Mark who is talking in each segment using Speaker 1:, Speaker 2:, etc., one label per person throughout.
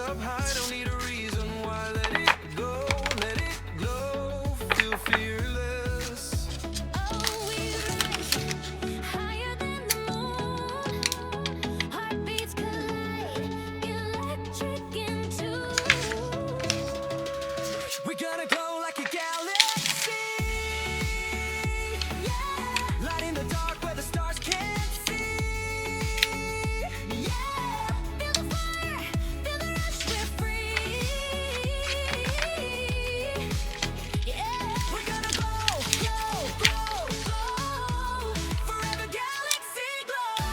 Speaker 1: up high, don't need a reason why. Let it go, feel fearless.
Speaker 2: Oh, we rise higher than the moon. Heartbeats collide, electric into.
Speaker 1: We're gonna glow like a galaxy, yeah. Lighting the dark where the stars can't see,
Speaker 2: Yeah, feel the fire, feel the rush, we're free. Yeah,
Speaker 1: we're gonna glow, forever galaxy glow.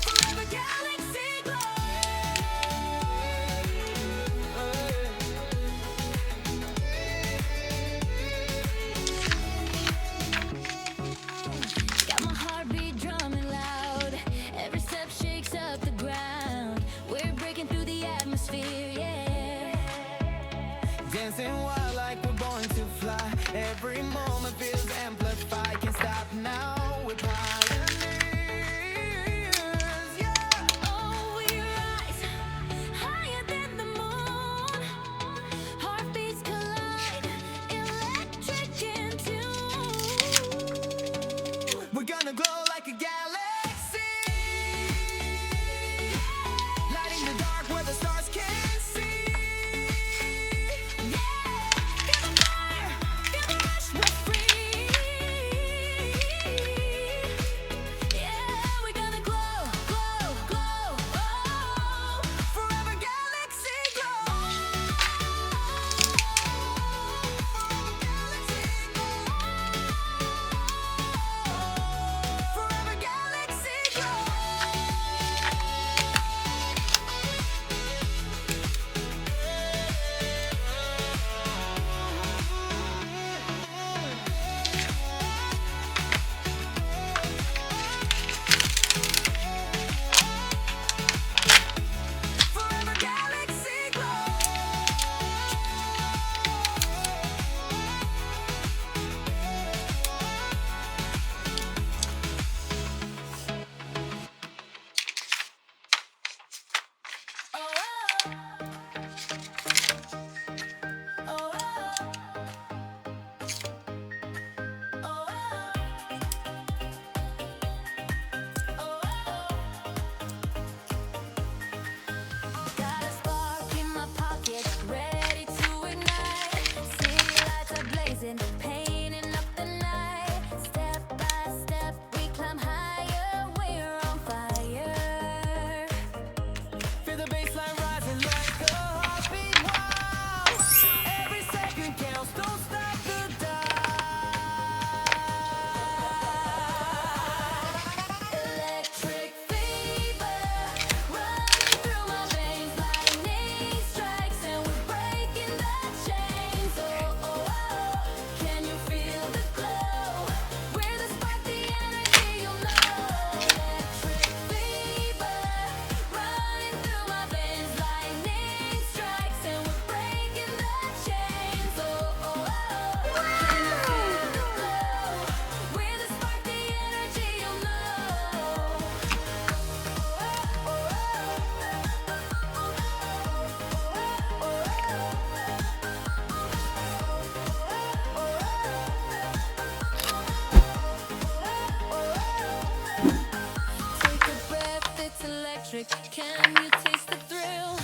Speaker 1: Forever galaxy glow.
Speaker 2: got my heartbeat drumming loud. Every step shakes up the ground. We're breaking through the atmosphere, yeah.
Speaker 1: Dancing wild like we're born to fly. Every moment feels amplified. Can't stop now. We're pioneers, yeah.
Speaker 2: Oh, we rise higher than the moon. Heartbeats collide, electric in tune.
Speaker 1: We're gonna glow like a galaxy, lighting the dark where the stars can't see.
Speaker 2: Yeah, feel the fire, feel the rush, we're free. Yeah, we're gonna glow,
Speaker 1: Forever galaxy glow. Forever galaxy glow. Forever galaxy glow.
Speaker 2: got a spark in my pocket, ready to ignite. City lights are blazing, painting up the night. Step by step, we climb higher. We're on fire.
Speaker 1: Feel the baseline rising like a heartbeat. Wow. Every second counts. Don't stop the dive.
Speaker 2: Electric fever running through my veins. Lightning strikes and we're breaking the chains. Oh, oh, oh. Can you feel the glow? We're the spark, the energy, you'll know. Electric fever running through my veins. Lightning strikes and we're breaking the chains. Oh, oh, oh. Can you feel the glow? We're the spark, the energy, you'll know. Take a breath, it's electric. Can you taste the thrill?